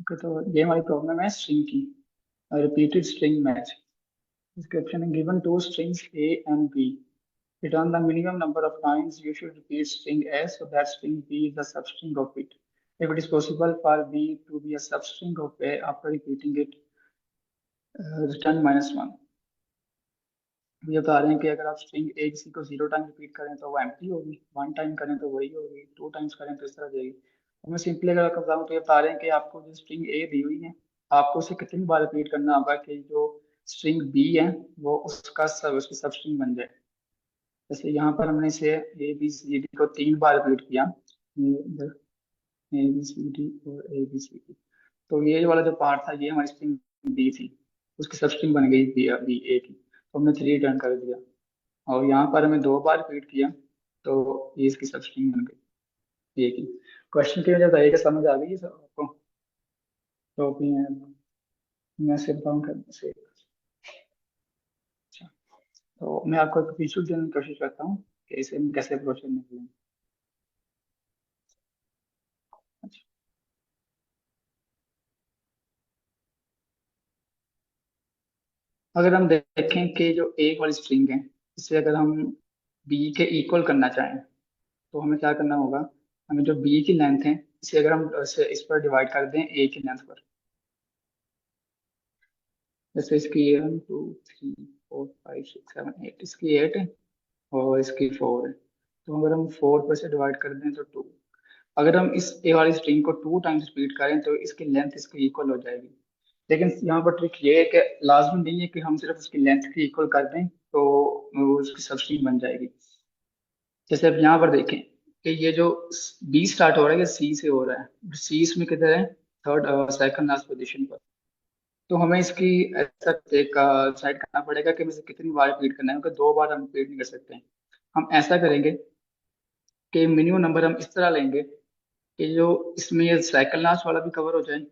Okay, तो ये हमारी प्रॉब्लम है स्ट्रिंग की, रिपीटेड स्ट्रिंग मैच। डिस्क्रिप्शन है given to strings A and B, return the minimum number of times you should repeat string A so that string B is a substring of it. If it is possible for B to be a substring of A after repeating it, return -1. ये बता रहे हैं कि अगर आप string ए किसी को 0 time repeat करें तो वो एम्प्टी होगी, 1 टाइम करें तो वही होगी, 2 टाइम्स करें तो इस तरह जाएगी। तो मैं सिंपली अगर आपको बताऊँ तो ये बता रहे हैं कि आपको जो स्ट्रिंग ए दी हुई है, आपको उसे कितनी बार रिपीट करना होगा कि जो स्ट्रिंग बी है वो उसका सब उसकी सब स्ट्रिंग बन जाए। जैसे यहाँ पर हमने इसे ए बी सी डी को 3 बार रिपीट किया, ए बी सी डी और ए बी सी डी। तो ये वाला जो पार्ट था ये हमारी स्ट्रिंग बी थी, उसकी सब स्ट्रिंग बन गई बी, बी ए की, तो हमने 3 रिटर्न कर दिया। और यहाँ पर हमें 2 बार रिपीट किया तो ये इसकी सब स्ट्रिंग बन गई ए की। क्वेश्चन की वजह बताइए कि समझ आ गई है सब आपको? तो भी मैं सिर्फ बताऊँ करने से। अच्छा, तो मैं आपको एक विजुअल देने की कोशिश करता हूँ कि इसे हम कैसे अप्रोच करने के लिए। अच्छा, अगर हम देखें कि जो एक वाली स्ट्रिंग है, इसे अगर हम बी के इक्वल करना चाहें तो हमें क्या करना होगा? हमें जो बी की लेंथ है इसे अगर हम इस पर डिवाइड कर दें ए की लेंथ पर, जैसे इसकी 1 2 3 4 5 6 7 8, इसकी 8 है और इसकी 4 है, तो अगर हम 4 पर से डिवाइड कर दें तो 2। अगर हम इस ए वाली स्ट्रिंग को 2 टाइम्स रिपीट करें तो इसकी लेंथ इसकी इक्वल हो जाएगी। लेकिन यहाँ पर ट्रिक ये है कि लाजमी नहीं है कि हम सिर्फ उसकी लेंथ की इक्वल कर दें तो वो उसकी सब स्ट्रिंग बन जाएगी। जैसे अब यहाँ पर देखें कि ये जो बी स्टार्ट हो रहा है ये सी से हो रहा है, सी इसमें किधर है? थर्ड सेकंड लास्ट पोजीशन पर। तो हमें इसकी ऐसा एक डिसाइड करना पड़ेगा कि मुझे कितनी बार रिपीट करना है, क्योंकि 2 बार हम रिपीट नहीं कर सकते हैं। हम ऐसा करेंगे कि मिनिमम नंबर हम इस तरह लेंगे कि जो इसमें ये सेकंड लास्ट वाला भी कवर हो जाए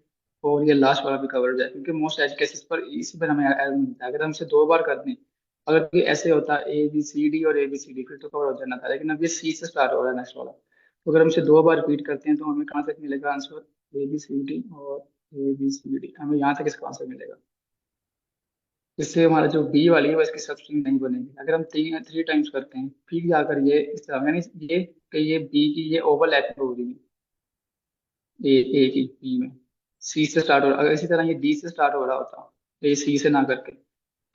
और ये लास्ट वाला भी कवर हो जाए, क्योंकि मोस्ट एज केसेस पर इसी पर हमें एरर मिलता है। अगर हम इसे 2 बार कर दें, अगर ये ऐसे होता ए बी सी डी और ए बी सी डी फिर तो कवर हो जाना था, लेकिन अब ये सी से स्टार्ट हो रहा है नेक्स्ट वाला। तो अगर हम इसे 2 बार रिपीट करते हैं तो हमें कहाँ तक मिलेगा answer? A B C D और ए बी सी डी, हमें यहाँ तक इसका आंसर मिलेगा। इससे हमारा जो बी वाली है वो इसकी सब स्ट्रिंग नहीं बनेगी। अगर हम 3 टाइम्स करते हैं फिर जाकर ये इस तरह, यानी ये कि ये बी की ये ओवरलैप हो रही है ए की बी में, सी से स्टार्ट हो रहा, अगर इसी तरह ये डी से स्टार्ट हो रहा होता तो ये सी से ना करके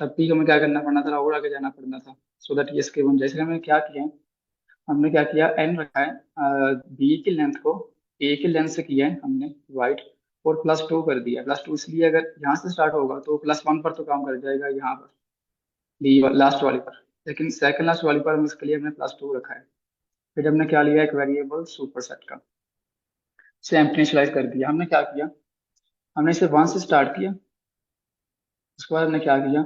तब भी हमें क्या करना पड़ना था? और आगे जाना पड़ना था, सो दैट ये इसके बन जाए। इसलिए हमने क्या किया है, हमने क्या किया, एन रखा है बी की लेंथ को ए की लेंथ से किया है हमने डिवाइड, और +2 कर दिया। +2 इसलिए अगर यहाँ से स्टार्ट होगा तो +1 पर तो काम कर जाएगा यहाँ पर, डी लास्ट वाली पर, लेकिन सेकंड लास्ट वाली पर हम इसके लिए हमने +2 रखा है। फिर हमने क्या लिया, एक वेरिएबल सुपर सेट का, इसे एम्प्टी इनिशियलाइज कर दिया। हमने क्या किया, हमने इसे 1 से स्टार्ट किया, उसके बाद हमने क्या किया,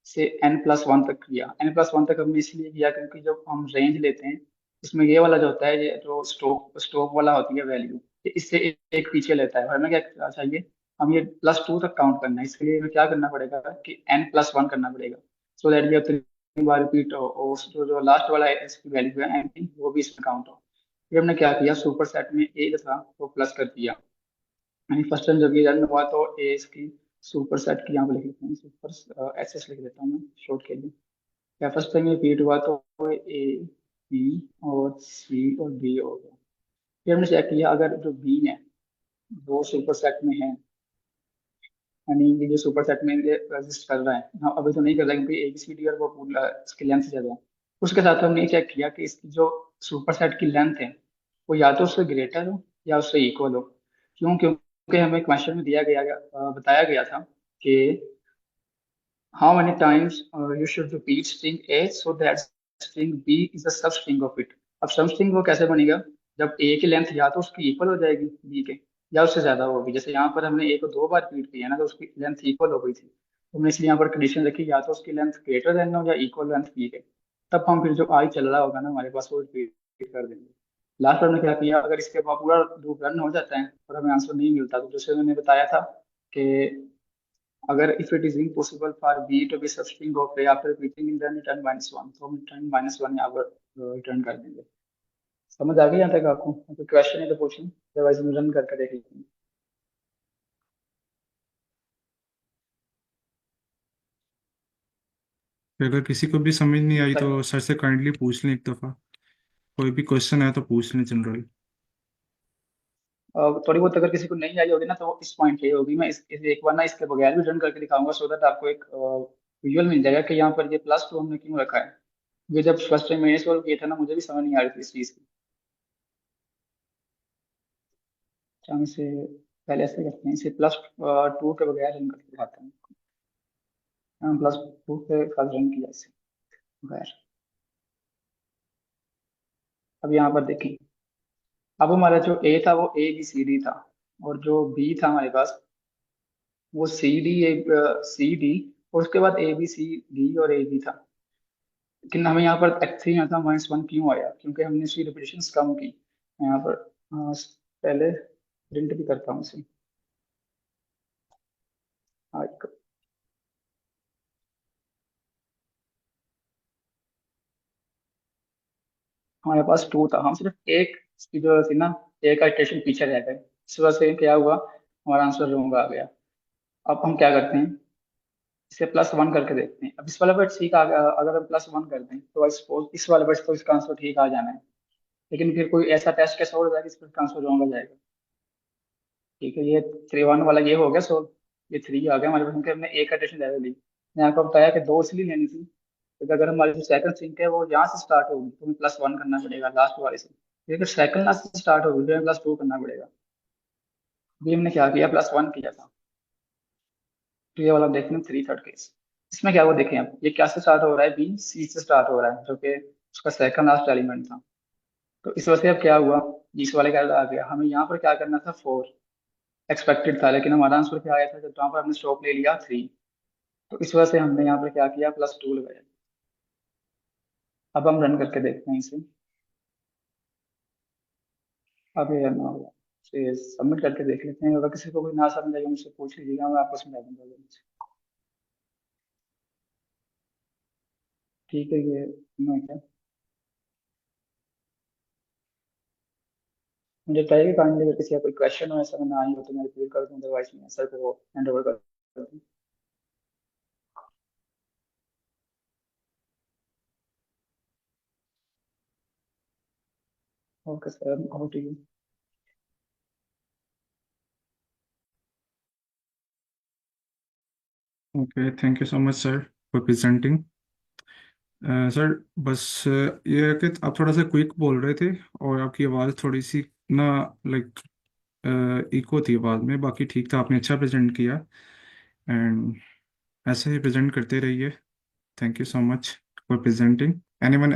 इसे n+1 तक किया। n+1 तक हमने इसलिए किया क्योंकि जब हम रेंज लेते हैं इसमें ये वाला जो होता है, ये जो स्टॉक स्टॉक वाला होती है वैल्यू, ये इससे एक पीछे लेता है। और हमें क्या चाहिए, हम ये +2 तक काउंट करना है, इसके लिए हमें क्या करना पड़ेगा कि n+1 करना पड़ेगा, सो दैट ये उतनी बार रिपीट हो और जो जो लास्ट वाला है इसकी वैल्यू है n की वो भी इसमें काउंट हो। फिर हमने क्या किया, सुपर सेट में ए जो था वो प्लस कर दिया। यानी फर्स्ट टाइम जब ये रन हुआ तो ए इसकी सुपर सेट की, यहाँ पे लिख लेते हैं सुपर एस एस लिख देता हूँ मैं शॉर्ट के लिए। या फर्स्ट टाइम ये रिपीट हुआ तो ए बी और सी और डी हो गया। फिर हमने चेक किया अगर जो बी है वो सुपर सेट में है, यानी ये जो सुपर सेट में ये रजिस्ट कर रहा है, हाँ अभी तो नहीं कर रहा है क्योंकि ए बी सी डी और वो पूरा इसकी लेंथ ज्यादा है। उसके साथ हमने चेक किया कि इसकी जो सुपर सेट की लेंथ है वो या तो उससे ग्रेटर हो या उससे इक्वल हो। क्यों? क्योंकि हमें क्वेश्चन में बताया गया था कि how many times you should repeat string A so that string B is a substring of it। अब सबस्ट्रिंग वो कैसे बनेगा, जब A की लेंथ या तो उसकी इक्वल हो जाएगी B के या उससे ज्यादा होगी। जैसे यहाँ पर हमने A को 2 बार रिपीट किया ना तो उसकी लेंथ इक्वल हो गई थी, तो हमने इसलिए यहाँ पर कंडीशन रखी या तो उसकी लेंथ ग्रेटर देन हो या इक्वल लेंथ B के। तब हम फिर जो आई चल रहा होगा ना हमारे पास वो रिपीट कर देंगे। लास्ट हमने क्या किया, अगर इसके बाद पूरा लूप रन हो जाता है और हमें आंसर नहीं मिलता तो जैसे मैंने बताया था कि अगर if it is impossible for B to be substring of A after repeating it then return -1, तो हम return -1 यहाँ पर रिटर्न कर देंगे। समझ आ गई यहाँ तक आपको? तो क्वेश्चन है तो पूछें, अदरवाइज हम रन करके देख लेते हैं। फिर अगर किसी को भी समझ नहीं आई सर तो सर से काइंडली पूछ लें एक दफ़ा। कोई भी क्वेश्चन है तो पूछ लें जनरल। थोड़ी बहुत अगर किसी को नहीं आई होगी ना, तो वो इस पॉइंट पे होगी। मैं इस एक बार ना इसके बगैर भी रन करके दिखाऊंगा, सो दैट आपको एक विजुअल मिल जाएगा कि यहाँ पर ये +2 हमने क्यों रखा है। ये जब फर्स्ट टाइम मैंने सॉल्व किया था ना, मुझे भी समझ नहीं आ रही थी इस चीज़ की। अच्छा, हम इसे पहले ऐसे करते हैं, इसे +2 के बगैर रन करके दिखाते हैं। हम +2 के साथ रन किया इसे बगैर। अब यहाँ पर देखें, अब हमारा जो ए था वो ABCD था, और जो बी था हमारे पास वो CD और उसके बाद ABCD और AB था। लेकिन हमें यहाँ पर X3 यहाँ था -1 क्यों आया? क्योंकि हमने इसकी रिपीटेशन कम की। मैं यहाँ पर पहले प्रिंट भी करता हूँ इसे। हाँ, हमारे पास 2 था, हम सिर्फ एक इसकी जो थी ना, एक इटरेशन पीछे रह गए। इस वजह से क्या हुआ, हमारा आंसर रॉन्ग आ गया। अब हम क्या करते हैं, इसे +1 करके देखते हैं। अब इस वाले पर ठीक आ गया, अगर हम +1 कर दें तो आई सपोज इस वाले पर तो इसका आंसर ठीक आ जाना है। लेकिन फिर कोई ऐसा टेस्ट कैसे हो जाएगा इस पर इसका आंसर रॉन्ग आ जाएगा? ठीक है, ये 3 1 वाला ये हो गया सो, ये 3 आ गया हमारे पास, क्योंकि हमने एक एडिशन ले ली। मैंने आपको बताया कि 2 इसलिए लेनी थी क्योंकि अगर हमारी जो सेकंड सिंक है वो यहाँ से स्टार्ट होगी तो हमें +1 करना पड़ेगा लास्ट वाले से। फिर अगर सेकंड लास्ट से स्टार्ट होगी तो हमें +2 करना पड़ेगा। ये हमने क्या किया, +1 किया था। तो ये वाला देखते हैं 3 3 केस। इसमें क्या हुआ देखें, आप ये क्या से स्टार्ट हो रहा है, BC से स्टार्ट हो रहा है, जो कि उसका सेकंड लास्ट एलिमेंट था। तो इस वजह से अब क्या हुआ, इस वाले का आ गया। हमें यहाँ पर क्या करना था, 4 एक्सपेक्टेड था, लेकिन हमारा आंसर क्या आया था जब यहाँ पर हमने स्टॉप ले लिया, 3। तो इस वजह से हमने यहाँ पर क्या किया, +2 लगाया। अब हम रन करके देखते हैं इसे। अब ये रन होगा, इसे सबमिट करके देख लेते हैं। अगर किसी को कोई ना समझ आएगा मुझसे पूछ लीजिएगा, मैं आपको समझा दूंगा। ठीक है, ये मैं क्या, मुझे बताइए काइंडली अगर किसी का कोई क्वेश्चन हो ऐसा में ना आई हो तो मैं रिपीट कर दूँ, अदरवाइज मैं सर को हैंड ओवर कर दूँ। Okay sir, over to you. Okay, thank you so much sir for presenting. Sir बस ये है कि आप थोड़ा सा क्विक बोल रहे थे और आपकी आवाज़ थोड़ी सी ना, लाइक इको थी आवाज़ में। बाकी ठीक था, आपने अच्छा प्रेजेंट किया। एंड ऐसे ही प्रेजेंट करते रहिए। Thank you so much for presenting. Anyone